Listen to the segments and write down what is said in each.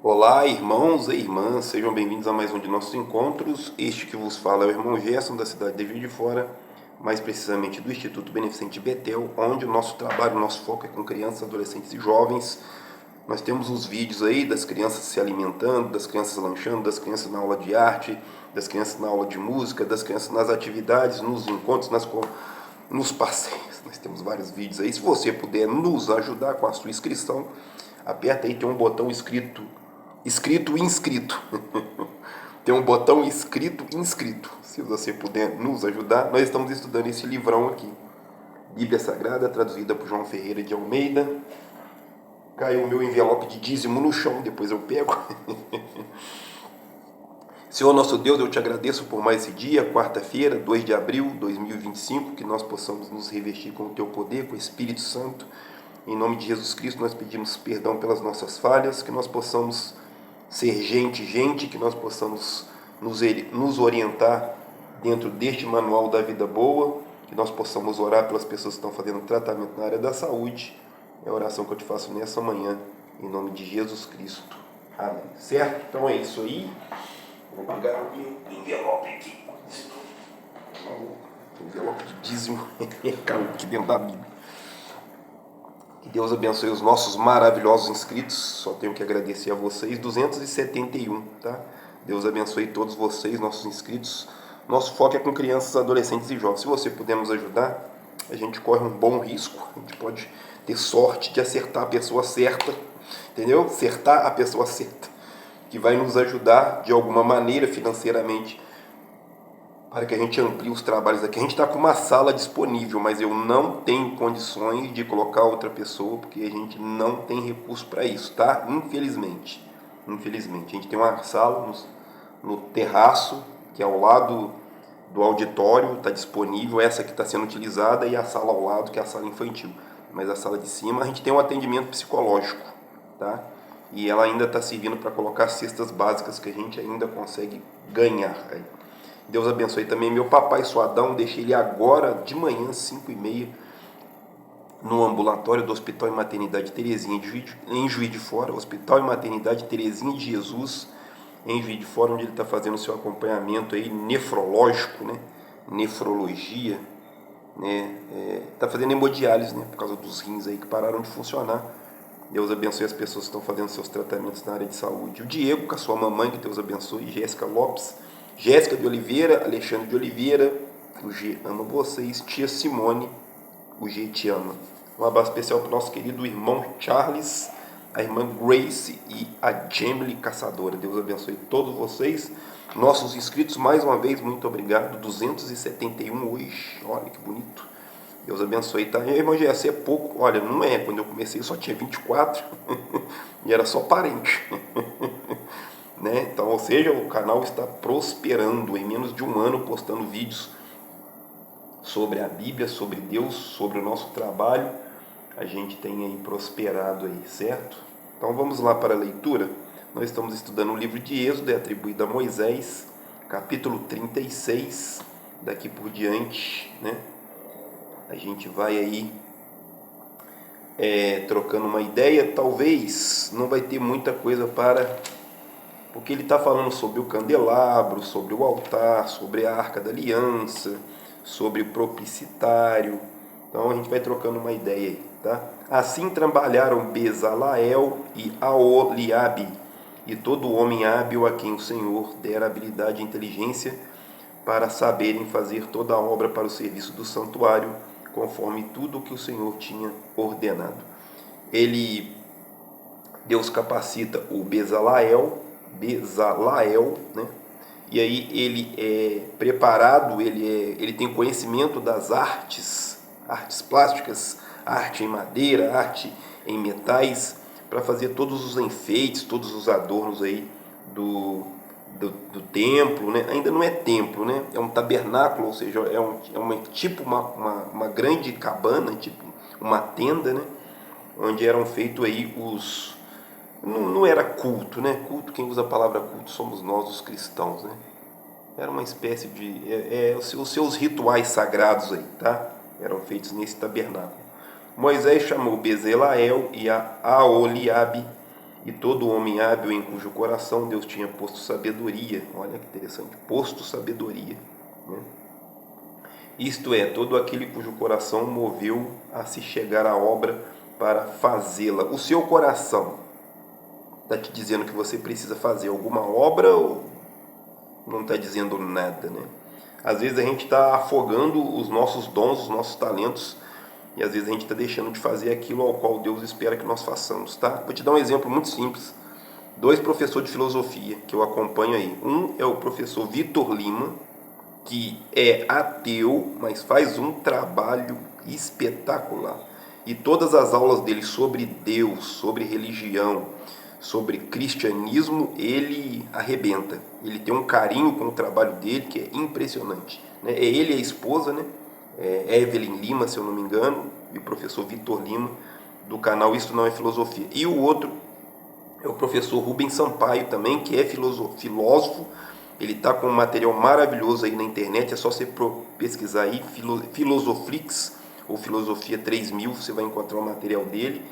Olá, irmãos e irmãs, sejam bem-vindos a mais um de nossos encontros. Este que vos fala é o irmão Gerson, da cidade de Juiz de Fora, mais precisamente do Instituto Beneficente Betel, onde o nosso trabalho, o nosso foco é com crianças, adolescentes e jovens. Nós temos os vídeos aí das crianças se alimentando, das crianças lanchando, das crianças na aula de arte, das crianças na aula de música, das crianças nas atividades, nos encontros, nos passeios. Nós temos vários vídeos aí. Se você puder nos ajudar com a sua inscrição, aperta aí, tem um botão escrito inscrito. Tem um botão escrito inscrito. Se você puder nos ajudar, nós estamos estudando esse livrão aqui. Bíblia Sagrada, traduzida por João Ferreira de Almeida. Caiu o meu envelope de dízimo no chão, depois eu pego. Senhor nosso Deus, eu te agradeço por mais esse dia, quarta-feira, 2 de abril de 2025, que nós possamos nos revestir com o teu poder, com o Espírito Santo. Em nome de Jesus Cristo, nós pedimos perdão pelas nossas falhas, que nós possamos ser gente, que nós possamos nos orientar dentro deste manual da vida boa, que nós possamos orar pelas pessoas que estão fazendo tratamento na área da saúde. É a oração que eu te faço nessa manhã, em nome de Jesus Cristo. Amém. Certo? Então é isso aí. Vou pegar o meu envelope aqui. O envelope de dízimo caiu aqui dentro da Bíblia. Que Deus abençoe os nossos maravilhosos inscritos. Só tenho que agradecer a vocês. 271, tá? Deus abençoe todos vocês, nossos inscritos. Nosso foco é com crianças, adolescentes e jovens. Se você puder nos ajudar, a gente corre um bom risco. A gente pode ter sorte de acertar a pessoa certa, entendeu? Acertar a pessoa certa, que vai nos ajudar de alguma maneira financeiramente para que a gente amplie os trabalhos aqui. A gente está com uma sala disponível, mas eu não tenho condições de colocar outra pessoa, porque a gente não tem recurso para isso, tá? Infelizmente. A gente tem uma sala no terraço, que é ao lado do auditório, está disponível, essa que está sendo utilizada, e a sala ao lado, que é a sala infantil. Mas a sala de cima, a gente tem um atendimento psicológico, tá? E ela ainda está servindo para colocar cestas básicas que a gente ainda consegue ganhar. Deus abençoe também meu papai Suadão, deixei ele agora de manhã, 5h30, no ambulatório do Hospital e Maternidade Terezinha em Juiz de Fora, Hospital e Maternidade Terezinha de Jesus, em Juiz de Fora, onde ele está fazendo o seu acompanhamento aí nefrológico, né? Nefrologia, né? Tá fazendo hemodiálise, né? Por causa dos rins aí que pararam de funcionar. Deus abençoe as pessoas que estão fazendo seus tratamentos na área de saúde. O Diego, com a sua mamãe, que Deus abençoe. Jéssica Lopes, Jéssica de Oliveira, Alexandre de Oliveira, o G ama vocês. Tia Simone, o G te ama. Um abraço especial para o nosso querido irmão Charles, a irmã Grace e a Jamily Caçadora. Deus abençoe todos vocês. Nossos inscritos, mais uma vez, muito obrigado. 271 hoje, olha que bonito. Deus abençoe, tá? E, irmão GS, é pouco. Olha, não é. Quando eu comecei só tinha 24 e era só parente. Né? Então, ou seja, o canal está prosperando. Em menos de um ano, postando vídeos sobre a Bíblia, sobre Deus, sobre o nosso trabalho. A gente tem aí prosperado aí, certo? Então vamos lá para a leitura. Nós estamos estudando o livro de Êxodo, é atribuído a Moisés, capítulo 36. Daqui por diante, né? A gente vai aí trocando uma ideia. Talvez não vai ter muita coisa porque ele está falando sobre o candelabro, sobre o altar, sobre a arca da aliança, sobre o propicitário. Então a gente vai trocando uma ideia aí, tá? Assim trabalharam Bezalael e Aholiabe, e todo homem hábil a quem o Senhor dera habilidade e inteligência para saberem fazer toda a obra para o serviço do santuário, conforme tudo o que o Senhor tinha ordenado. Deus capacita o Bezalael, né? E aí ele é preparado, ele tem conhecimento das artes plásticas, arte em madeira, arte em metais, para fazer todos os enfeites, todos os adornos aí do templo, né? Ainda não é templo, né? É um tabernáculo, ou seja, uma grande cabana, tipo uma tenda, né? Onde eram feitos aí não era culto, né? Culto, quem usa a palavra culto somos nós, os cristãos, né? Era uma espécie de os seus rituais sagrados aí, tá? Eram feitos nesse tabernáculo. Moisés chamou Bezaleel e a Aholiabe E todo homem hábil em cujo coração Deus tinha posto sabedoria. Olha que interessante, posto sabedoria, né? Isto é, todo aquele cujo coração moveu a se chegar à obra para fazê-la. O seu coração está te dizendo que você precisa fazer alguma obra ou não está dizendo nada, né? Às vezes a gente está afogando os nossos dons, os nossos talentos, e às vezes a gente está deixando de fazer aquilo ao qual Deus espera que nós façamos, tá? Vou te dar um exemplo muito simples. Dois professores de filosofia que eu acompanho aí. Um é o professor Vitor Lima, que é ateu, mas faz um trabalho espetacular. E todas as aulas dele sobre Deus, sobre religião, sobre cristianismo, ele arrebenta. Ele tem um carinho com o trabalho dele que é impressionante, né? É ele e a esposa, né? Evelyn Lima, se eu não me engano, e o professor Vitor Lima, do canal Isso Não é Filosofia. E o outro é o professor Rubens Sampaio também, que é filósofo. Ele está com um material maravilhoso aí na internet, é só você pesquisar aí, Filosoflix ou Filosofia 3000, você vai encontrar o material dele.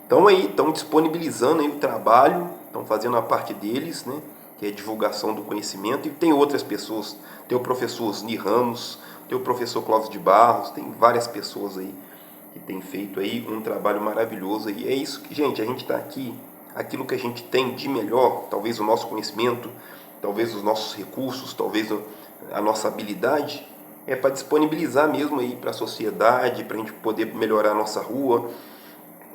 Então aí, estão disponibilizando aí o trabalho, estão fazendo a parte deles, né, que é divulgação do conhecimento, e tem outras pessoas, tem o professor Osni Ramos, tem o professor Clóvis de Barros, tem várias pessoas aí que têm feito aí um trabalho maravilhoso, e é isso que, gente, a gente está aqui, aquilo que a gente tem de melhor, talvez o nosso conhecimento, talvez os nossos recursos, talvez a nossa habilidade, é para disponibilizar mesmo aí para a sociedade, para a gente poder melhorar a nossa rua,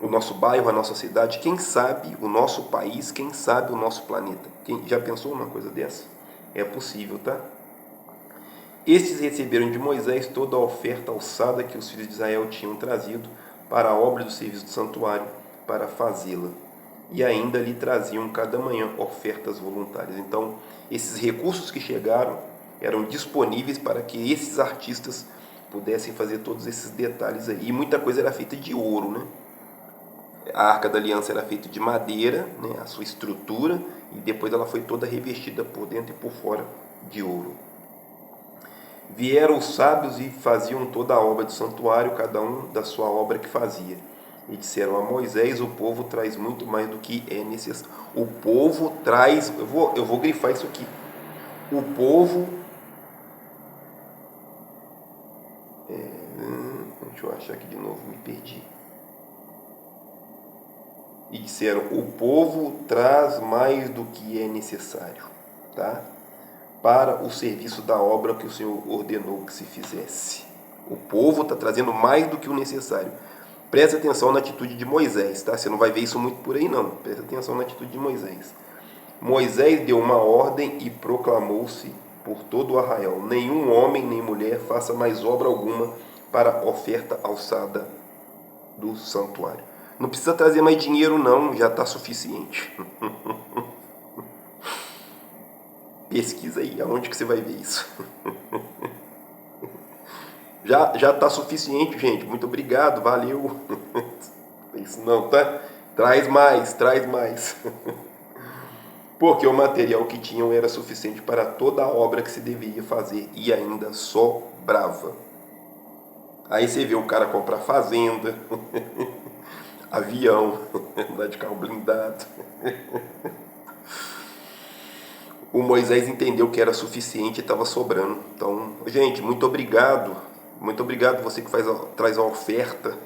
o nosso bairro, a nossa cidade, quem sabe o nosso país, quem sabe o nosso planeta. Quem já pensou numa coisa dessa? É possível, tá? Estes receberam de Moisés toda a oferta alçada que os filhos de Israel tinham trazido para a obra do serviço do santuário, para fazê-la. E ainda lhe traziam cada manhã ofertas voluntárias. Então, esses recursos que chegaram eram disponíveis para que esses artistas pudessem fazer todos esses detalhes aí. E muita coisa era feita de ouro, né? A Arca da Aliança era feita de madeira, né, a sua estrutura, e depois ela foi toda revestida por dentro e por fora de ouro. Vieram os sábios e faziam toda a obra do santuário, cada um da sua obra que fazia. E disseram a Moisés: o povo traz muito mais do que é necessário. O povo traz, eu vou grifar isso aqui. O povo, deixa eu achar aqui de novo, me perdi. E disseram: o povo traz mais do que é necessário, tá? Para o serviço da obra que o Senhor ordenou que se fizesse. O povo está trazendo mais do que o necessário. Presta atenção na atitude de Moisés, tá? Você não vai ver isso muito por aí, não. Presta atenção na atitude de Moisés. Moisés deu uma ordem e proclamou-se por todo o arraial: nenhum homem nem mulher faça mais obra alguma para a oferta alçada do santuário. Não precisa trazer mais dinheiro, não, já está suficiente. Pesquisa aí, aonde que você vai ver isso? Já está suficiente, gente. Muito obrigado, valeu. Isso não, tá? Traz mais, traz mais. Porque o material que tinham era suficiente para toda a obra que se devia fazer e ainda sobrava. Aí você vê o cara comprar fazenda, avião, andar de carro blindado. O Moisés entendeu que era suficiente e estava sobrando. Então, gente, muito obrigado. Muito obrigado você que traz a oferta.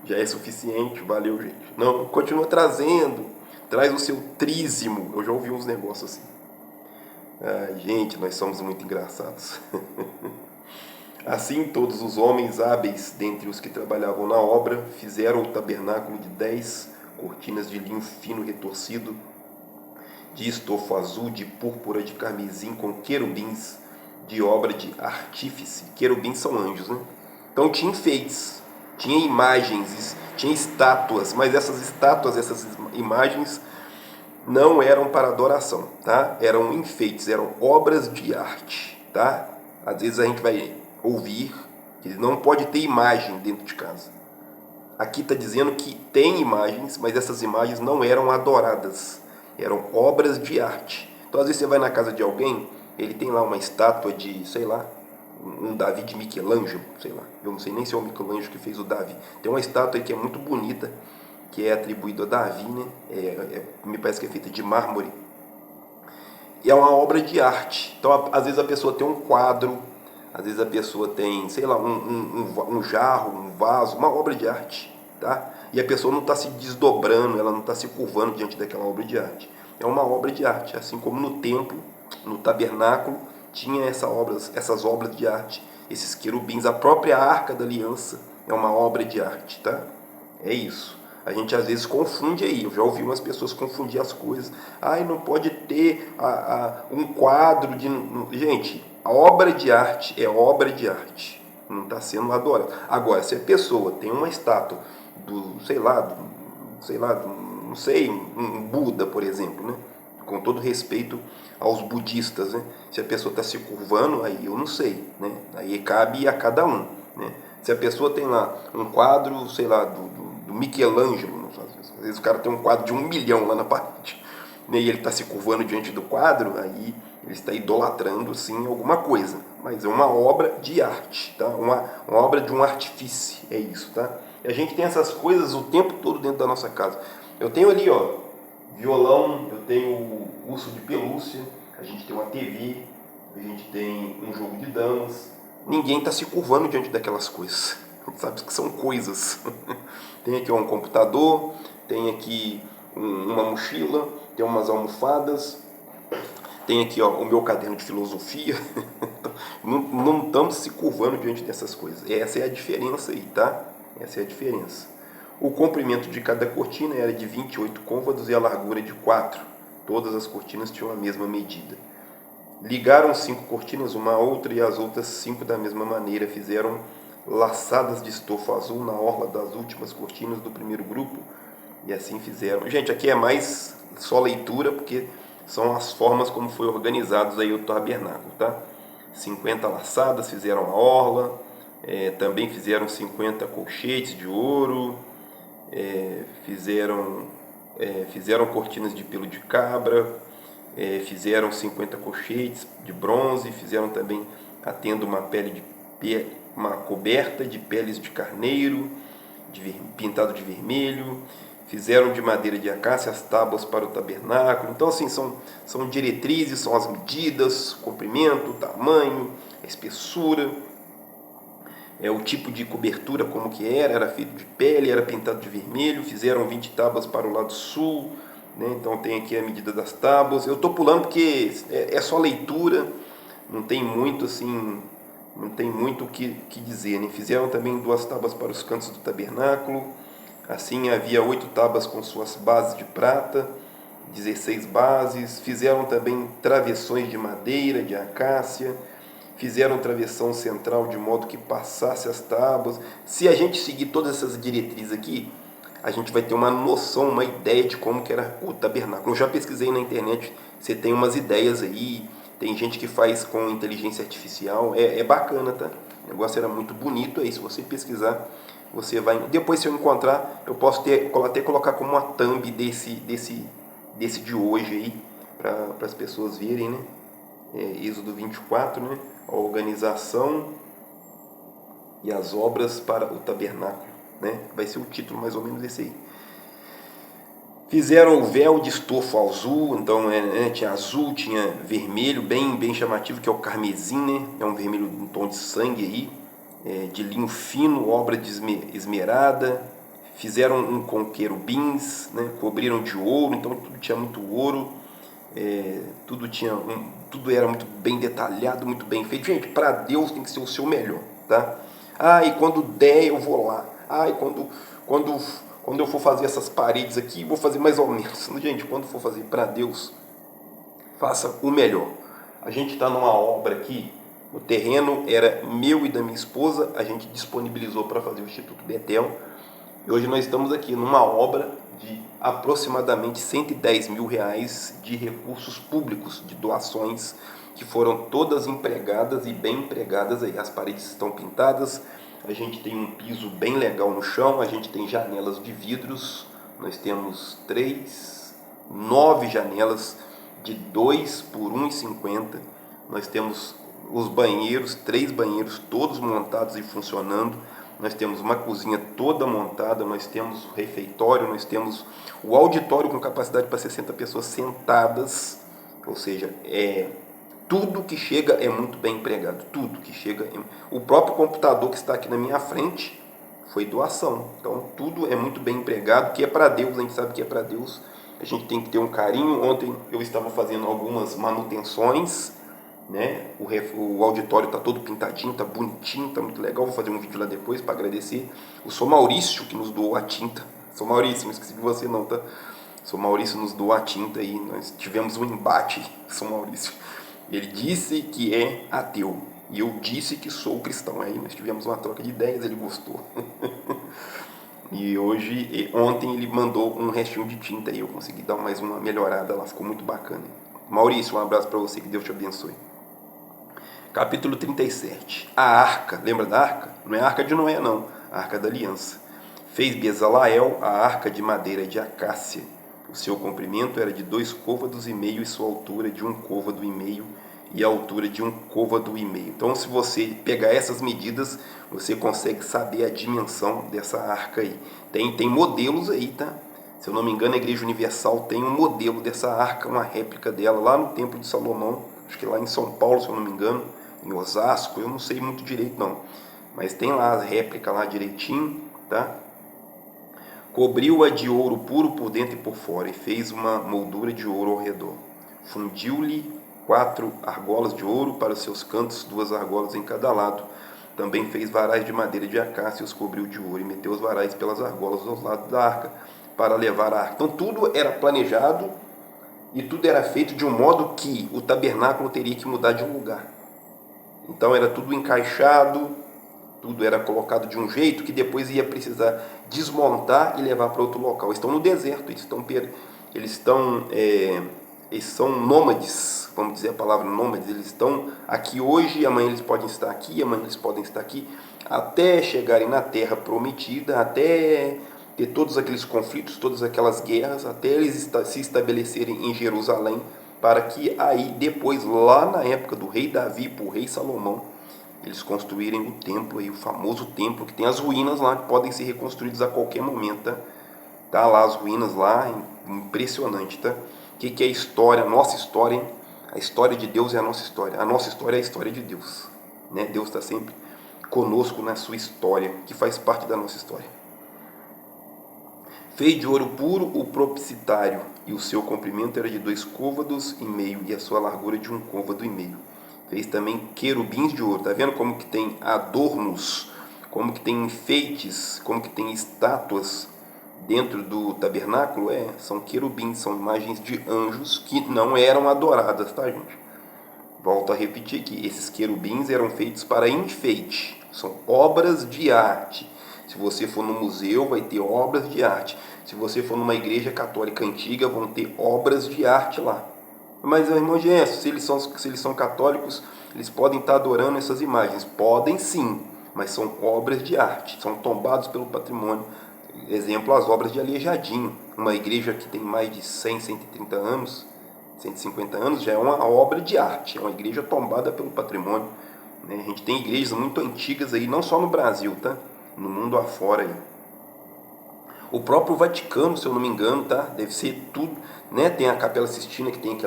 Já é suficiente, valeu, gente. Não, continua trazendo. Traz o seu trízimo. Eu já ouvi uns negócios assim. Ai, gente, nós somos muito engraçados. Assim, todos os homens hábeis dentre os que trabalhavam na obra fizeram o tabernáculo de 10 cortinas de linho fino retorcido, de estofo azul, de púrpura, de carmesim, com querubins, de obra de artífice. Querubins são anjos, né? Então tinha enfeites, tinha imagens, tinha estátuas, mas essas estátuas, essas imagens não eram para adoração, tá? Eram enfeites, eram obras de arte, tá? Às vezes a gente vai ouvir que não pode ter imagem dentro de casa. Aqui está dizendo que tem imagens, mas essas imagens não eram adoradas, eram obras de arte. Então às vezes você vai na casa de alguém, ele tem lá uma estátua de, sei lá, um Davi de Michelangelo, sei lá, eu não sei nem se é o Michelangelo que fez o Davi. Tem uma estátua aí que é muito bonita, que é atribuído a Davi, né? Me parece que é feita de mármore. E é uma obra de arte. Então, às vezes a pessoa tem um quadro, às vezes a pessoa tem, sei lá, um jarro, um vaso, uma obra de arte, tá? E a pessoa não está se desdobrando, ela não está se curvando diante daquela obra de arte. É uma obra de arte, assim como no templo, no tabernáculo, tinha essas obras de arte, esses querubins, a própria Arca da Aliança é uma obra de arte, tá? É isso. A gente às vezes confunde aí, eu já ouvi umas pessoas confundir as coisas. Ai, não pode ter um quadro de... Gente, a obra de arte é obra de arte, não está sendo adorada. Agora, se a pessoa tem uma estátua não sei, um Buda, por exemplo, né? Com todo respeito aos budistas, né? Se a pessoa está se curvando, aí eu não sei, né? Aí cabe a cada um, né? Se a pessoa tem lá um quadro, sei lá, do Michelangelo, às vezes o cara tem um quadro de 1 milhão lá na parede, né? E ele está se curvando diante do quadro, aí ele está idolatrando sim alguma coisa, mas é uma obra de arte, tá? Uma obra de um artífice, é isso, tá? E a gente tem essas coisas o tempo todo dentro da nossa casa. Eu tenho ali, ó, violão, eu tenho urso de pelúcia, a gente tem uma TV, a gente tem um jogo de damas. Ninguém está se curvando diante daquelas coisas, sabe que são coisas. Tem aqui um computador, tem aqui uma mochila, tem umas almofadas, tem aqui ó, o meu caderno de filosofia. Não estamos se curvando diante dessas coisas. Essa é a diferença aí, tá? Essa é a diferença. O comprimento de cada cortina era de 28 côvados e a largura de 4. Todas as cortinas tinham a mesma medida. Ligaram 5 cortinas uma à outra e as outras 5 da mesma maneira. Fizeram laçadas de estofo azul na orla das últimas cortinas do primeiro grupo e assim fizeram. Gente, aqui é mais só leitura porque são as formas como foi organizados aí o tabernáculo, tá? 50 laçadas fizeram a orla, também fizeram 50 colchetes de ouro, fizeram cortinas de pelo de cabra, fizeram 50 colchetes de bronze, fizeram também a tenda uma coberta de peles de carneiro, pintado de vermelho, fizeram de madeira de acácia as tábuas para o tabernáculo. Então, assim, são diretrizes, são as medidas, o comprimento, o tamanho, a espessura, o tipo de cobertura, como que era feito de pele, era pintado de vermelho. Fizeram 20 tábuas para o lado sul, né? Então tem aqui a medida das tábuas. Eu estou pulando porque é só leitura, não tem muito assim, não tem muito o que dizer, né? Fizeram também 2 tábuas para os cantos do tabernáculo. Assim havia 8 tábuas com suas bases de prata, 16 bases. Fizeram também travessões de madeira, de acácia. Fizeram travessão central de modo que passasse as tábuas. Se a gente seguir todas essas diretrizes aqui, a gente vai ter uma noção, uma ideia de como que era o tabernáculo. Eu já pesquisei na internet, você tem umas ideias aí, tem gente que faz com inteligência artificial, é bacana, tá? O negócio era muito bonito aí, se você pesquisar, você vai... Depois, se eu encontrar, eu posso até colocar como uma thumb desse de hoje aí, para as pessoas verem, né? Êxodo 24, né? A organização e as obras para o tabernáculo, né? Vai ser o título mais ou menos esse aí. Fizeram o véu de estofo azul, então tinha azul, tinha vermelho, bem chamativo, que é o carmesim, né? É um vermelho um tom de sangue aí, de linho fino, obra de esmerada. Fizeram um com querubins, né? Cobriram de ouro, então tudo tinha muito ouro. Tudo era muito bem detalhado, muito bem feito. Gente, para Deus tem que ser o seu melhor, tá? E quando der eu vou lá. E quando eu for fazer essas paredes aqui, vou fazer mais ou menos. Gente, quando for fazer para Deus, faça o melhor. A gente está numa obra aqui, o terreno era meu e da minha esposa, a gente disponibilizou para fazer o Instituto Betel. E hoje nós estamos aqui numa obra de aproximadamente 110 mil reais de recursos públicos, de doações, que foram todas empregadas e bem empregadas aí. As paredes estão pintadas, a gente tem um piso bem legal no chão, a gente tem janelas de vidros, nós temos 9 janelas de 2 por 1,50. Nós temos os banheiros, 3 banheiros todos montados e funcionando. nós temos uma cozinha toda montada, nós temos o refeitório, nós temos o auditório com capacidade para 60 pessoas sentadas, ou seja, tudo que chega é muito bem empregado, tudo que chega. O próprio computador que está aqui na minha frente foi doação, então tudo é muito bem empregado, que é para Deus, a gente sabe que é para Deus, a gente tem que ter um carinho. Ontem eu estava fazendo algumas manutenções, né? O auditório está todo pintadinho, está bonitinho, está muito legal. Vou fazer um vídeo lá depois para agradecer o Sou Maurício que nos doou a tinta. Sou Maurício, não esqueci de você não, tá? Sou Maurício nos doou a tinta e nós tivemos um embate. Sou Maurício, ele disse que é ateu e eu disse que sou cristão. Aí nós tivemos uma troca de ideias, ele gostou. E ontem ele mandou um restinho de tinta e eu consegui dar mais uma melhorada lá, ficou muito bacana. Maurício, um abraço para você, que Deus te abençoe. Capítulo 37. A arca, lembra da arca? Não é a arca de Noé não, a arca da aliança. Fez Bezalael a arca de madeira de acácia. O seu comprimento era de 2 côvados e meio e sua altura de 1 côvado e meio e a altura de 1 côvado e meio. Então, se você pegar essas medidas, você consegue saber a dimensão dessa arca aí. Tem modelos aí, tá? Se eu não me engano, a Igreja Universal tem um modelo dessa arca, uma réplica dela lá no Templo de Salomão, acho que lá em São Paulo, se eu não me engano, em Osasco, eu não sei muito direito não, mas tem lá a réplica lá direitinho, tá? Cobriu-a de ouro puro por dentro e por fora, e fez uma moldura de ouro ao redor. Fundiu-lhe 4 argolas de ouro para os seus cantos, 2 argolas em cada lado. Também fez varais de madeira de acácia e os cobriu de ouro, e meteu os varais pelas argolas aos lados da arca, para levar a arca. Então tudo era planejado, e tudo era feito de um modo que o tabernáculo teria que mudar de um lugar. Então era tudo encaixado, tudo era colocado de um jeito que depois ia precisar desmontar e levar para outro local. Eles estão no deserto, eles são nômades, vamos dizer a palavra nômades. Eles estão aqui hoje, amanhã eles podem estar aqui, amanhã eles podem estar aqui, até chegarem na terra prometida, até ter todos aqueles conflitos, todas aquelas guerras, até eles se estabelecerem em Jerusalém, para que aí depois, lá na época do rei Davi para o rei Salomão, eles construírem o templo, aí, o famoso templo, que tem as ruínas lá, que podem ser reconstruídas a qualquer momento, tá? Tá lá as ruínas lá, impressionante, tá? O que é a história, a nossa história, hein? A história de Deus é a nossa história é a história de Deus, né? Deus está sempre conosco na sua história, que faz parte da nossa história. Fez de ouro puro o propicitário, e o seu comprimento era de 2 côvados e meio, e a sua largura de 1 côvado e meio. Fez também querubins de ouro. Tá vendo como que tem adornos, como que tem enfeites, como que tem estátuas dentro do tabernáculo? São querubins, são imagens de anjos que não eram adoradas, tá, gente? Volto a repetir aqui, esses querubins eram feitos para enfeite, são obras de arte. Se você for no museu, vai ter obras de arte. Se você for numa igreja católica antiga, vão ter obras de arte lá. Mas, irmão Gerson, se eles são católicos, eles podem estar adorando essas imagens. Podem sim, mas são obras de arte, são tombados pelo patrimônio. Exemplo, as obras de Aleijadinho, uma igreja que tem mais de 100, 130 anos, 150 anos, já é uma obra de arte, é uma igreja tombada pelo patrimônio. A gente tem igrejas muito antigas aí, não só no Brasil, tá? No mundo afora aí. O próprio Vaticano, se eu não me engano, tá? Deve ser tudo, né? Tem a Capela Sistina, que tem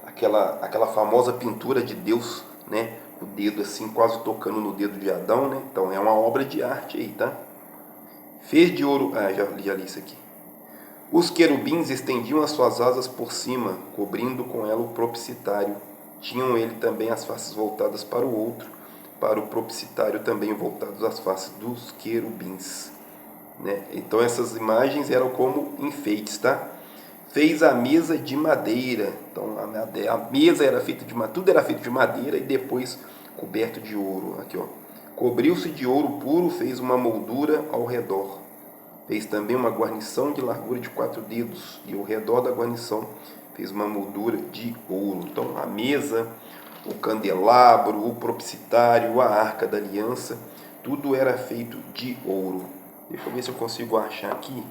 aquela famosa pintura de Deus, né? O dedo assim, quase tocando no dedo de Adão, né? Então é uma obra de arte aí, tá? Fez de ouro... já li isso aqui. Os querubins estendiam as suas asas por cima, cobrindo com ela o propicitário. Tinham ele também as faces voltadas para o outro, para o propicitário também voltados as faces dos querubins, né? Então essas imagens eram como enfeites, tá? Fez a mesa de madeira. Então a mesa era feita de madeira, tudo era feito de madeira e depois coberto de ouro. Aqui, ó. Cobriu-se de ouro puro, fez uma moldura ao redor. Fez também uma guarnição de largura de 4 dedos, e ao redor da guarnição fez uma moldura de ouro. Então a mesa, o candelabro, o propicitário, a arca da aliança, tudo era feito de ouro. Deixa eu ver se eu consigo achar aqui.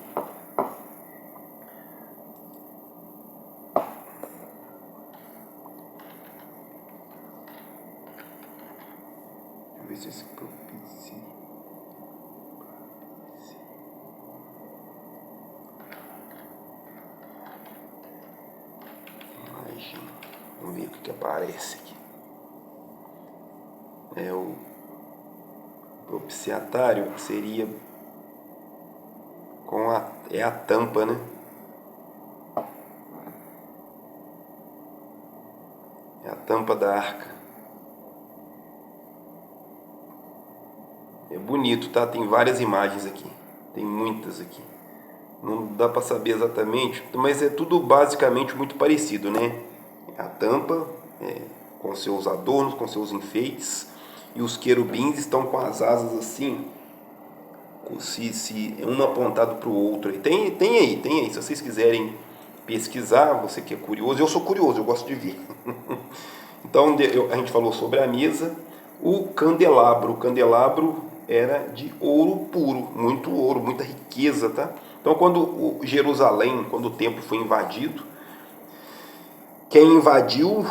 Deixa eu ver se esse propicitário... minutinho. Vamos ver o que aparece aqui. O propiciatário seria com a tampa, né? É a tampa da arca. É bonito, tá? Tem várias imagens aqui. Tem muitas aqui. Não dá para saber exatamente, mas é tudo basicamente muito parecido, né? A tampa com seus adornos, com seus enfeites, e os querubins estão com as asas assim, se um apontado para o outro. Tem aí, se vocês quiserem pesquisar, você que é curioso, eu sou curioso, eu gosto de ver. Então a gente falou sobre a mesa. O candelabro era de ouro puro, muito ouro, muita riqueza, tá? Então quando Jerusalém, quando o templo foi invadido, quem invadiu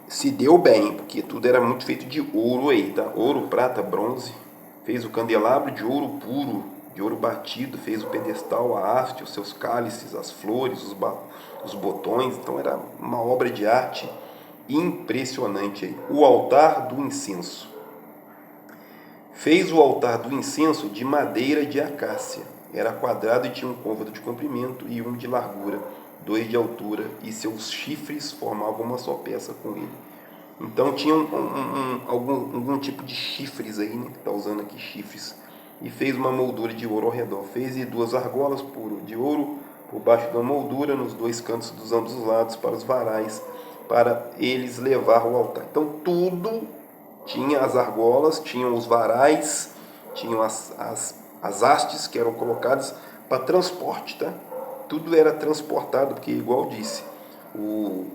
se deu bem, porque tudo era muito feito de ouro aí, tá? Ouro, prata, bronze. Fez o candelabro de ouro puro, de ouro batido, fez o pedestal, a haste, os seus cálices, as flores, os botões. Então era uma obra de arte impressionante aí. O altar do incenso. Fez o altar do incenso de madeira de acácia. Era quadrado e tinha um côvado de comprimento e um de largura, 2 de altura, e seus chifres formavam uma só peça com ele. Então tinha algum tipo de chifres aí, né? Está usando aqui chifres. E fez uma moldura de ouro ao redor. Fez 2 argolas de ouro por baixo da moldura, nos 2 cantos dos ambos os lados, para os varais, para eles levar o altar. Então tudo tinha as argolas, tinham os varais, tinham as hastes que eram colocadas para transporte, tá? Tudo era transportado, porque igual disse, o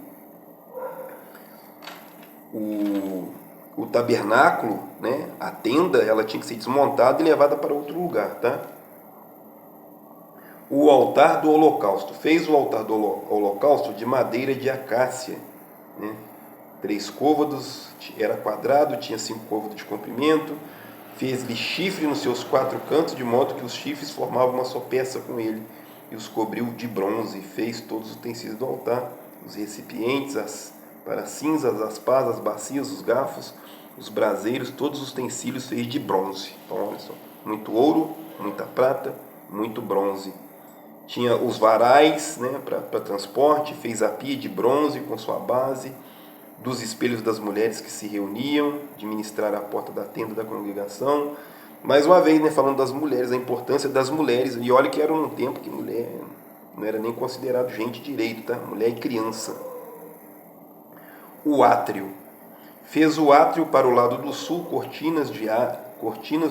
tabernáculo, né, a tenda, ela tinha que ser desmontada e levada para outro lugar, tá? O altar do holocausto. Fez o altar do holocausto de madeira de acácia, né? 3 côvados, era quadrado, tinha 5 côvados de comprimento. Fez-lhe chifre nos seus 4 cantos, de modo que os chifres formavam uma só peça com ele, e os cobriu de bronze. Fez todos os utensílios do altar, os recipientes, as paracinzas, as pás, as bacias, os garfos, os braseiros, todos os utensílios fez de bronze. Então, olha só, muito ouro, muita prata, muito bronze. Tinha os varais, né, para transporte, fez a pia de bronze com sua base, dos espelhos das mulheres que se reuniam, de ministrar à porta da tenda da congregação. Mais uma vez, né, falando das mulheres, a importância das mulheres. E olha que era um tempo que mulher não era nem considerado gente direito, tá? Mulher e criança. O átrio. Fez o átrio para o lado do sul, cortinas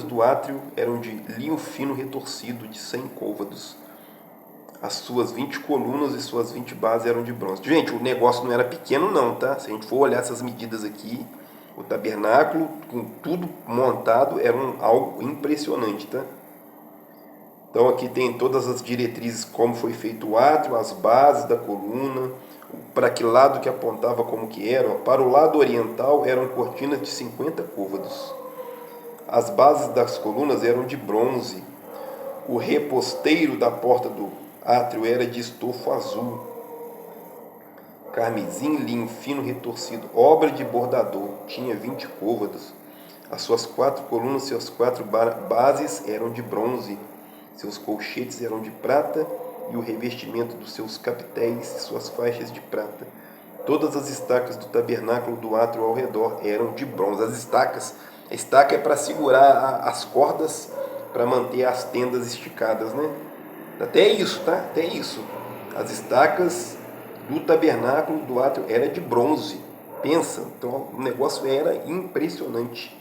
do átrio eram de linho fino retorcido, de 100 côvados. As suas 20 colunas e suas 20 bases eram de bronze. Gente, o negócio não era pequeno não, tá? Se a gente for olhar essas medidas aqui, o tabernáculo, com tudo montado, era algo impressionante, tá? Então aqui tem todas as diretrizes, como foi feito o átrio, as bases da coluna, para que lado que apontava como que era. Para o lado oriental eram cortinas de 50 côvados. As bases das colunas eram de bronze. O reposteiro da porta do átrio era de estofo azul, carmesim, linho fino retorcido, obra de bordador, tinha 20 côvados. As suas 4 colunas, suas 4 bases eram de bronze, seus colchetes eram de prata e o revestimento dos seus capitéis e suas faixas de prata. Todas as estacas do tabernáculo do átrio ao redor eram de bronze. A estaca é para segurar as cordas, para manter as tendas esticadas, né? Até isso, tá? Até isso. As estacas do tabernáculo do átrio era de bronze. Pensa, então o negócio era impressionante.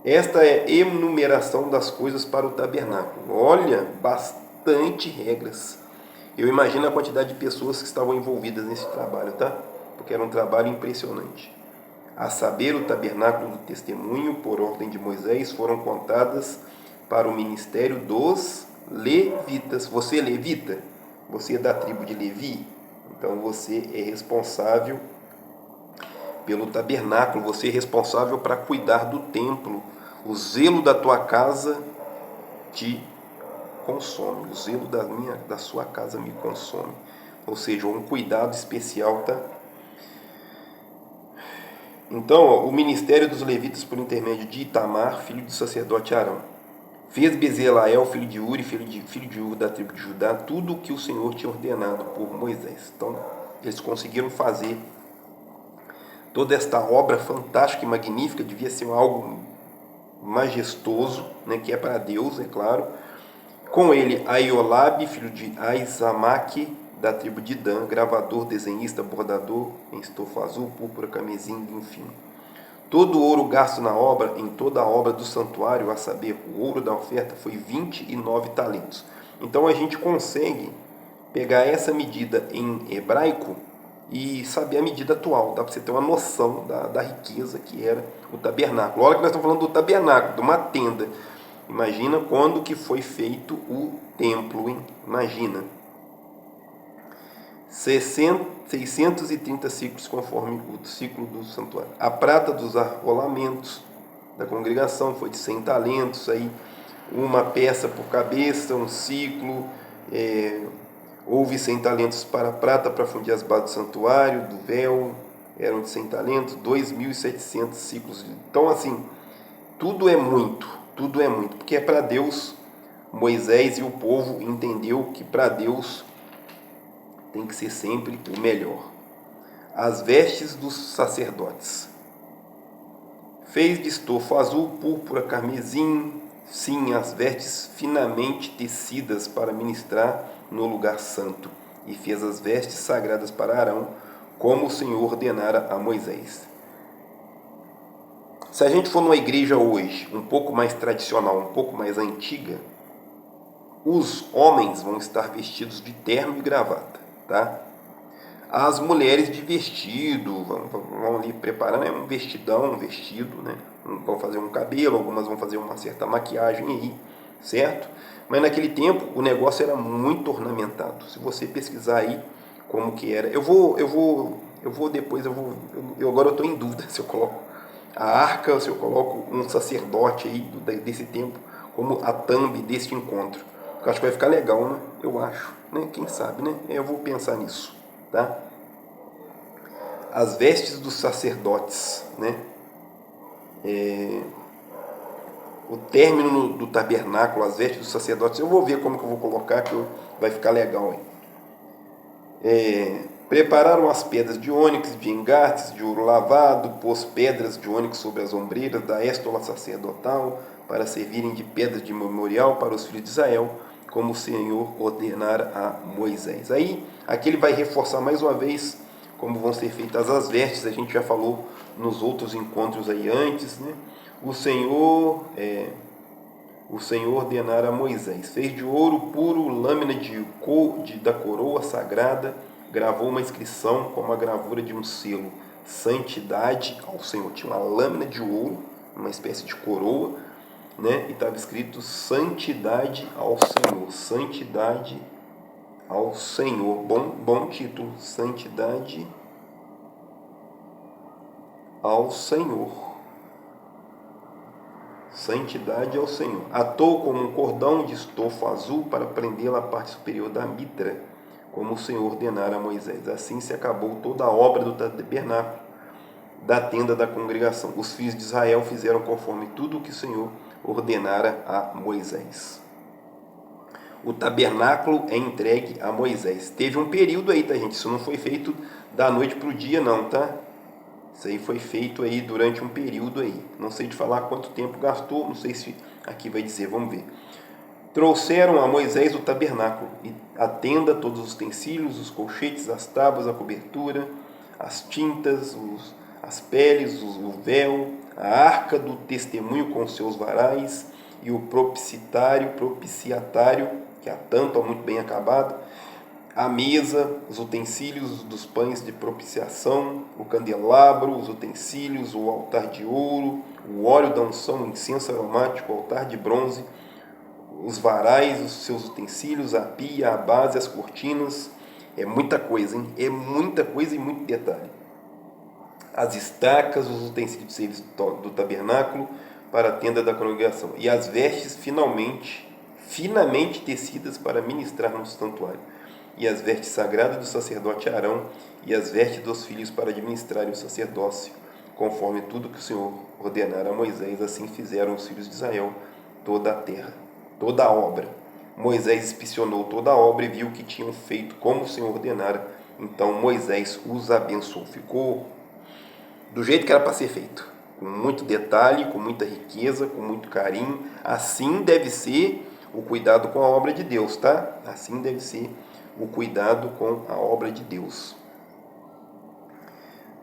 Esta é a enumeração das coisas para o tabernáculo. Olha, bastante regras. Eu imagino a quantidade de pessoas que estavam envolvidas nesse trabalho, tá? Porque era um trabalho impressionante. A saber, o tabernáculo do testemunho, por ordem de Moisés, foram contadas para o ministério dos levitas. Você é levita? Você é da tribo de Levi? Então você é responsável pelo tabernáculo, você é responsável para cuidar do templo. O zelo da tua casa te consome, o zelo da sua casa me consome. Ou seja, um cuidado especial, tá? Então, ó, o ministério dos levitas por intermédio de Itamar, filho do sacerdote Arão. Fez Bezaleel, filho de Uri, filho de Ur, da tribo de Judá, tudo o que o Senhor tinha ordenado por Moisés. Então, eles conseguiram fazer toda esta obra fantástica e magnífica, devia ser algo majestoso, né, que é para Deus, é claro. Com ele, Aiolabe, filho de Aizamaque, da tribo de Dan, gravador, desenhista, bordador, em estofa azul, púrpura, camesim, enfim. Todo o ouro gasto na obra, em toda a obra do santuário, a saber, o ouro da oferta, foi 29 talentos. Então a gente consegue pegar essa medida em hebraico e saber a medida atual. Dá para você ter uma noção da riqueza que era o tabernáculo. Olha que nós estamos falando do tabernáculo, de uma tenda. Imagina quando que foi feito o templo, hein? Imagina. 630 ciclos conforme o ciclo do santuário. A prata dos arrolamentos da congregação foi de 100 talentos, aí uma peça por cabeça, um ciclo, houve 100 talentos para a prata para fundir as bases do santuário, do véu, eram de 100 talentos, 2.700 ciclos. Então assim, tudo é muito, porque é para Deus. Moisés e o povo entendeu que para Deus tem que ser sempre o melhor. As vestes dos sacerdotes. Fez de estofa azul, púrpura, carmesim, sim, as vestes finamente tecidas para ministrar no lugar santo. E fez as vestes sagradas para Arão, como o Senhor ordenara a Moisés. Se a gente for numa igreja hoje, um pouco mais tradicional, um pouco mais antiga, os homens vão estar vestidos de terno e gravata, tá? As mulheres de vestido, vão ali preparar, né, um vestidão, um vestido, né? Vão fazer um cabelo, algumas vão fazer uma certa maquiagem aí, certo? Mas naquele tempo o negócio era muito ornamentado. Se você pesquisar aí como que era, agora eu estou em dúvida se eu coloco a arca ou se eu coloco um sacerdote aí desse tempo como a thumb deste encontro. Eu acho que vai ficar legal, né? Eu acho, né? Quem sabe, né? Eu vou pensar nisso, tá? As vestes dos sacerdotes, né? O término do tabernáculo, as vestes dos sacerdotes, eu vou ver como que eu vou colocar, que vai ficar legal aí. Prepararam as pedras de ônix, de engates, de ouro lavado, pôs pedras de ônix sobre as ombreiras da éstola sacerdotal, para servirem de pedras de memorial para os filhos de Israel, como o Senhor ordenara a Moisés. Aí, aqui ele vai reforçar mais uma vez como vão ser feitas as vestes. A gente já falou nos outros encontros aí antes, né? O Senhor ordenara a Moisés. Fez de ouro puro lâmina da coroa sagrada, gravou uma inscrição com a gravura de um selo, santidade ao Senhor. Tinha uma lâmina de ouro, uma espécie de coroa, né? E estava escrito santidade ao Senhor. Santidade ao Senhor. Bom título. Santidade ao Senhor. Santidade ao Senhor. Atou como um cordão de estofa azul para prendê-la à parte superior da mitra, como o Senhor ordenara a Moisés. Assim se acabou toda a obra do tabernáculo, da tenda da congregação. Os filhos de Israel fizeram conforme tudo o que o Senhor ordenara a Moisés. O tabernáculo é entregue a Moisés. Teve um período aí, tá, gente? Isso não foi feito da noite para o dia, não, tá? Isso aí foi feito aí durante um período aí. Não sei de falar quanto tempo gastou, não sei se aqui vai dizer, vamos ver. Trouxeram a Moisés o tabernáculo, e a tenda, todos os utensílios, os colchetes, as tábuas, a cobertura, as tintas, as peles, o véu, a arca do testemunho com seus varais e o propiciatário, que é a tampa muito bem acabada, a mesa, os utensílios dos pães de propiciação, o candelabro, os utensílios, o altar de ouro, o óleo da unção, o incenso aromático, o altar de bronze, os varais, os seus utensílios, a pia, a base, as cortinas. É muita coisa, hein? É muita coisa e muito detalhe. As estacas, os utensílios de serviço do tabernáculo para a tenda da congregação. E as vestes finamente tecidas para ministrar no santuário. E as vestes sagradas do sacerdote Arão, e as vestes dos filhos para administrarem o sacerdócio, conforme tudo que o Senhor ordenara a Moisés, assim fizeram os filhos de Israel toda a terra, toda a obra. Moisés inspecionou toda a obra e viu que tinham feito como o Senhor ordenara. Então Moisés os abençoou. Ficou do jeito que era para ser feito, com muito detalhe, com muita riqueza, com muito carinho. Assim deve ser o cuidado com a obra de Deus, tá? Assim deve ser o cuidado com a obra de Deus.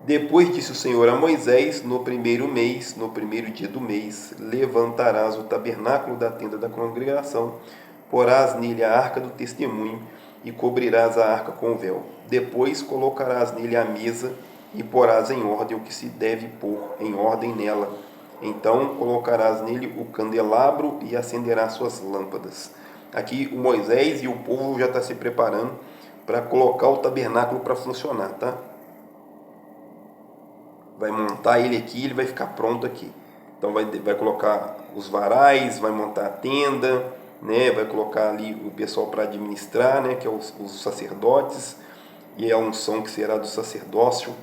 Depois disse o Senhor a Moisés: no primeiro mês, no primeiro dia do mês, levantarás o tabernáculo da tenda da congregação, porás nele a arca do testemunho e cobrirás a arca com o véu. Depois colocarás nele a mesa e porás em ordem o que se deve pôr em ordem nela. Então colocarás nele o candelabro e acenderás suas lâmpadas. Aqui o Moisés e o povo já está se preparando para colocar o tabernáculo para funcionar, tá? Vai montar ele aqui, ele vai ficar pronto aqui. Então vai colocar os varais, vai montar a tenda, né? Vai colocar ali o pessoal para administrar, né? Que é os sacerdotes, e a unção que será do sacerdócio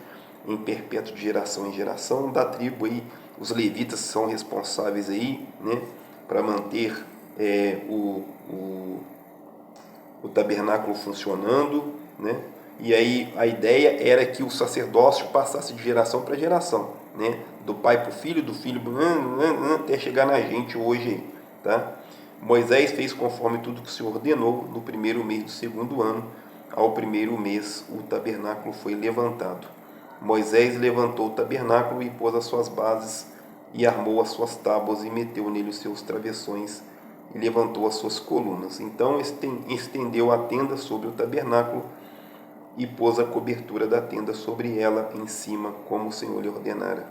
em perpétuo de geração em geração. Da tribo aí, os levitas são responsáveis aí, né? Para manter o tabernáculo funcionando, né? E aí a ideia era que o sacerdócio passasse de geração para geração, né? Do pai para o filho, do filho até chegar na gente hoje, tá? Moisés fez conforme tudo que o Senhor ordenou. No primeiro mês do segundo ano, ao primeiro mês, o tabernáculo foi levantado. Moisés levantou o tabernáculo e pôs as suas bases e armou as suas tábuas e meteu nele os seus travessões e levantou as suas colunas. Então estendeu a tenda sobre o tabernáculo e pôs a cobertura da tenda sobre ela em cima, como o Senhor lhe ordenara.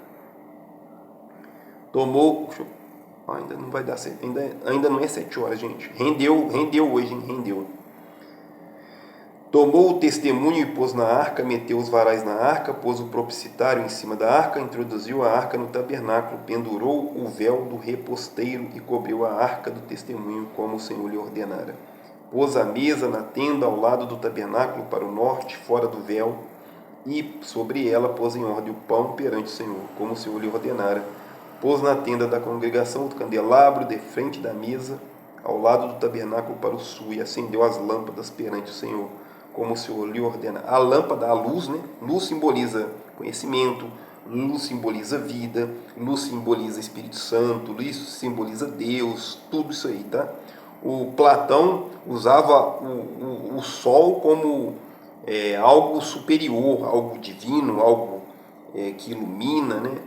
Ainda não vai dar certo, ainda não é 7 horas, gente. Rendeu hoje, hein? Rendeu. Tomou o testemunho e pôs na arca, meteu os varais na arca, pôs o propicitário em cima da arca, introduziu a arca no tabernáculo, pendurou o véu do reposteiro e cobriu a arca do testemunho, como o Senhor lhe ordenara. Pôs a mesa na tenda ao lado do tabernáculo para o norte, fora do véu, e sobre ela pôs em ordem o pão perante o Senhor, como o Senhor lhe ordenara. Pôs na tenda da congregação o candelabro de frente da mesa, ao lado do tabernáculo para o sul, e acendeu as lâmpadas perante o Senhor, como o Senhor lhe ordena. A lâmpada, a luz, né? Luz simboliza conhecimento, luz simboliza vida, luz simboliza Espírito Santo, luz simboliza Deus, tudo isso aí, tá? O Platão usava o sol como algo superior, algo divino, algo que ilumina, né?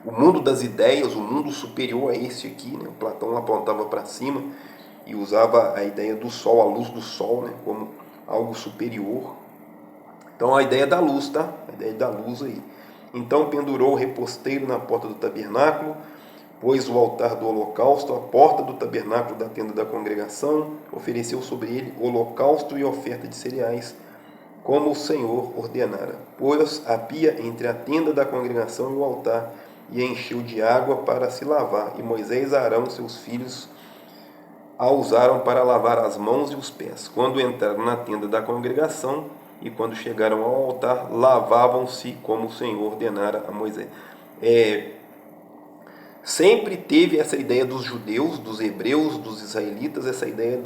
O mundo das ideias, o mundo superior a esse aqui, né? O Platão apontava para cima e usava a ideia do sol, a luz do sol, né? Como algo superior. Então a ideia da luz, tá? A ideia da luz aí. Então pendurou o reposteiro na porta do tabernáculo, pôs o altar do holocausto à porta do tabernáculo da tenda da congregação, ofereceu sobre ele holocausto e oferta de cereais, como o Senhor ordenara. Pôs a pia entre a tenda da congregação e o altar, e a encheu de água para se lavar. E Moisés e Arão, seus filhos, a usaram para lavar as mãos e os pés. Quando entraram na tenda da congregação e quando chegaram ao altar, lavavam-se como o Senhor ordenara a Moisés. Sempre teve essa ideia dos judeus, dos hebreus, dos israelitas, essa ideia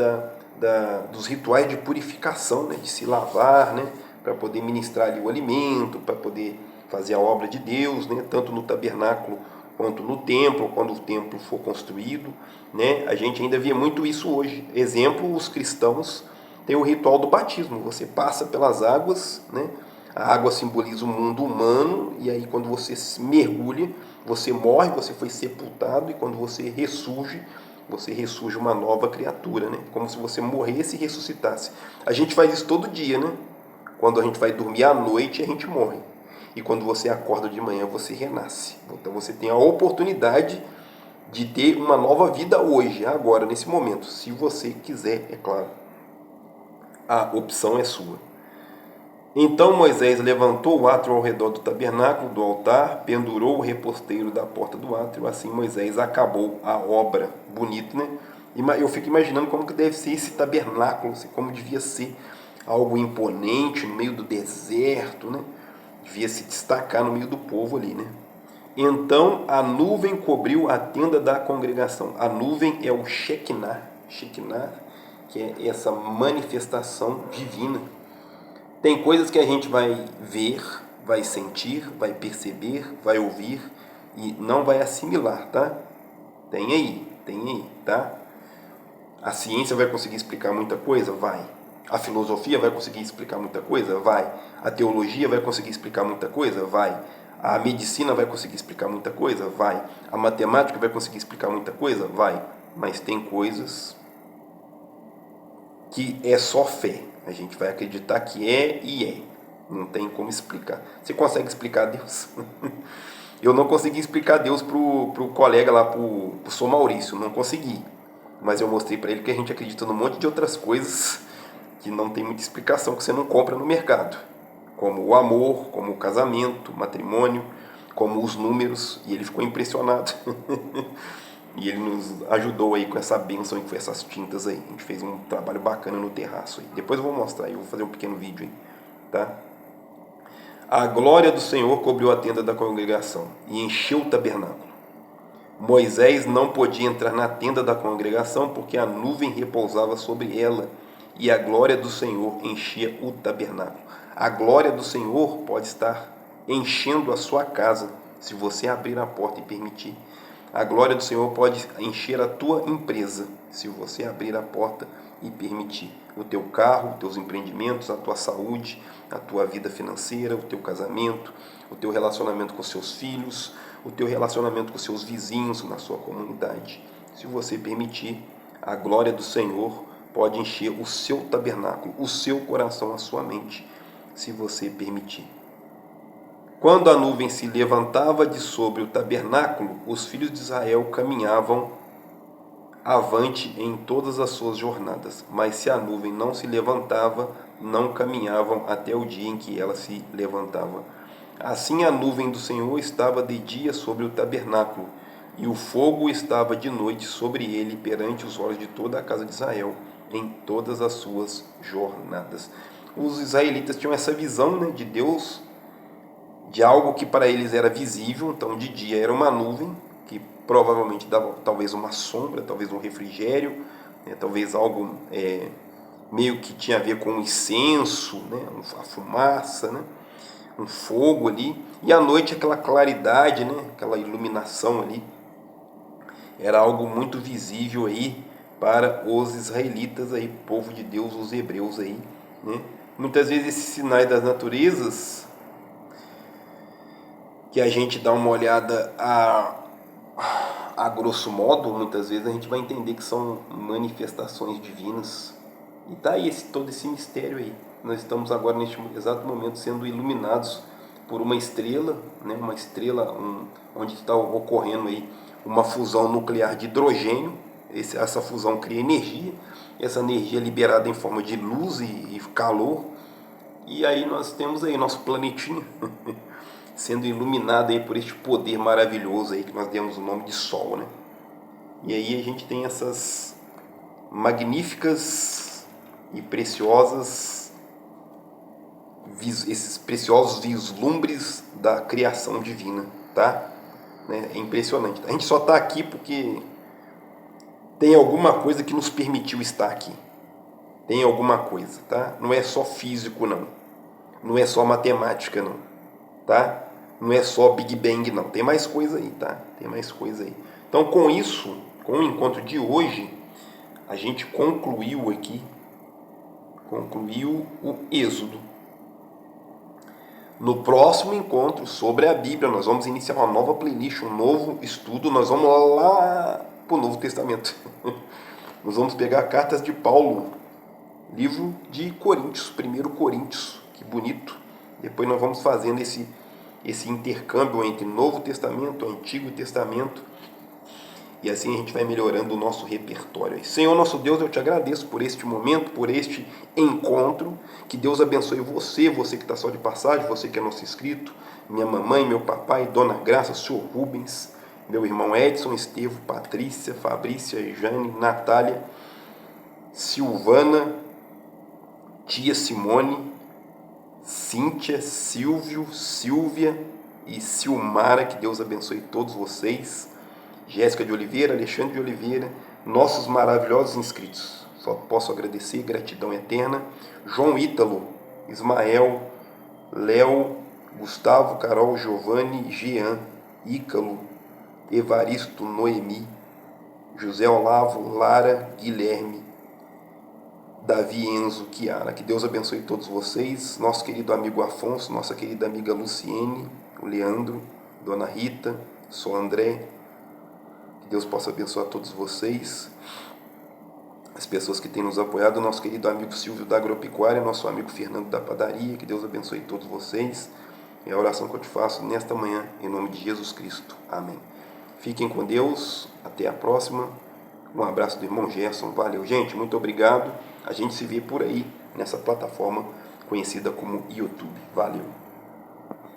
dos rituais de purificação, né, de se lavar, né, para poder ministrar ali o alimento, para poder fazer a obra de Deus, né, tanto no tabernáculo quanto no templo, quando o templo for construído, né. A gente ainda vê muito isso hoje. Exemplo, os cristãos têm o ritual do batismo. Você passa pelas águas, né, a água simboliza o mundo humano, e aí quando você mergulha, você morre, você foi sepultado, e quando você ressurge uma nova criatura, né? Como se você morresse e ressuscitasse. A gente faz isso todo dia, né? Quando a gente vai dormir à noite, a gente morre. E quando você acorda de manhã, você renasce. Então você tem a oportunidade de ter uma nova vida hoje, agora, nesse momento. Se você quiser, é claro. A opção é sua. Então Moisés levantou o átrio ao redor do tabernáculo, do altar, pendurou o reposteiro da porta do átrio. Assim Moisés acabou a obra. Bonito, né? Eu fico imaginando como que deve ser esse tabernáculo, como devia ser algo imponente no meio do deserto, né? devia se destacar no meio do povo ali, né? Então a nuvem cobriu a tenda da congregação. A nuvem é o Shekinah, Shekinah, que é essa manifestação divina. Tem coisas que a gente vai ver, vai sentir, vai perceber, vai ouvir e não vai assimilar, tá? Tem aí, tá? A ciência vai conseguir explicar muita coisa? Vai. A filosofia vai conseguir explicar muita coisa? Vai. A teologia vai conseguir explicar muita coisa? Vai. A medicina vai conseguir explicar muita coisa? Vai. A matemática vai conseguir explicar muita coisa? Vai. Mas tem coisas que é só fé. A gente vai acreditar que é e é. Não tem como explicar. Você consegue explicar Deus? Eu não consegui explicar Deus pro colega lá, pro São Maurício. Não consegui. Mas eu mostrei para ele que a gente acredita num monte de outras coisas que não tem muita explicação, que você não compra no mercado. Como o amor, como o casamento, o matrimônio, como os números. E ele ficou impressionado. E ele nos ajudou aí com essa bênção aí, que foi essas tintas aí. A gente fez um trabalho bacana no terraço aí. Depois eu vou mostrar aí, eu vou fazer um pequeno vídeo aí, tá? A glória do Senhor cobriu a tenda da congregação e encheu o tabernáculo. Moisés não podia entrar na tenda da congregação porque a nuvem repousava sobre ela e a glória do Senhor enchia o tabernáculo. A glória do Senhor pode estar enchendo a sua casa se você abrir a porta e permitir. A glória do Senhor pode encher a tua empresa se você abrir a porta e permitir. O teu carro, os teus empreendimentos, a tua saúde, a tua vida financeira, o teu casamento, o teu relacionamento com seus filhos, o teu relacionamento com seus vizinhos na sua comunidade. Se você permitir, a glória do Senhor pode encher o seu tabernáculo, o seu coração, a sua mente, se você permitir. Quando a nuvem se levantava de sobre o tabernáculo, os filhos de Israel caminhavam avante em todas as suas jornadas. Mas se a nuvem não se levantava, não caminhavam até o dia em que ela se levantava. Assim a nuvem do Senhor estava de dia sobre o tabernáculo, e o fogo estava de noite sobre ele perante os olhos de toda a casa de Israel, em todas as suas jornadas. Os israelitas tinham essa visão, né, de Deus, de algo que para eles era visível. Então de dia era uma nuvem, que provavelmente dava talvez uma sombra, talvez um refrigério, né, talvez algo meio que tinha a ver com o incenso, né, a fumaça, né, um fogo ali, e à noite aquela claridade, né, aquela iluminação ali, era algo muito visível aí para os israelitas aí, povo de Deus, os hebreus aí, né? Muitas vezes esses sinais das naturezas, que a gente dá uma olhada a grosso modo, muitas vezes a gente vai entender que são manifestações divinas. E tá aí todo esse mistério aí. Nós estamos agora neste exato momento sendo iluminados por uma estrela, né? Uma estrela onde está ocorrendo aí uma fusão nuclear de hidrogênio. Essa fusão cria energia, essa energia é liberada em forma de luz e calor. E aí nós temos aí nosso planetinha sendo iluminado aí por este poder maravilhoso aí que nós demos o nome de Sol, né? E aí a gente tem essas magníficas e preciosas, esses preciosos vislumbres da criação divina, tá? É impressionante. A gente só está aqui porque tem alguma coisa que nos permitiu estar aqui. Tem alguma coisa, tá? Não é só físico, não. Não é só matemática, não, tá? Não é só Big Bang, não. Tem mais coisa aí, tá? Tem mais coisa aí. Então, com isso, com o encontro de hoje, a gente concluiu o Êxodo. No próximo encontro sobre a Bíblia, nós vamos iniciar uma nova playlist, um novo estudo. Nós vamos lá para o Novo Testamento. Nós vamos pegar cartas de Paulo, livro de Coríntios, 1 Coríntios. Que bonito. Depois nós vamos fazendo esse intercâmbio entre Novo Testamento e Antigo Testamento, e assim a gente vai melhorando o nosso repertório. Senhor nosso Deus, eu te agradeço por este momento, por este encontro. Que Deus abençoe você que está só de passagem, você que é nosso inscrito, minha mamãe, meu papai, Dona Graça, senhor Rubens, meu irmão Edson, Estevo, Patrícia, Fabrícia, Jane, Natália, Silvana, tia Simone, Cíntia, Silvio, Silvia e Silmara, que Deus abençoe todos vocês. Jéssica de Oliveira, Alexandre de Oliveira, nossos maravilhosos inscritos. Só posso agradecer, gratidão eterna. João Ítalo, Ismael, Léo, Gustavo, Carol, Giovanni, Jean, Ícalo, Evaristo, Noemi, José Olavo, Lara, Guilherme, Davi, Enzo, Kiara. Que Deus abençoe todos vocês. Nosso querido amigo Afonso, nossa querida amiga Luciene, o Leandro, Dona Rita, sou André. Que Deus possa abençoar todos vocês. As pessoas que têm nos apoiado, nosso querido amigo Silvio da Agropecuária, nosso amigo Fernando da Padaria. Que Deus abençoe todos vocês. É a oração que eu te faço nesta manhã, em nome de Jesus Cristo. Amém. Fiquem com Deus. Até a próxima. Um abraço do irmão Gerson. Valeu, gente. Muito obrigado. A gente se vê por aí, nessa plataforma conhecida como YouTube. Valeu.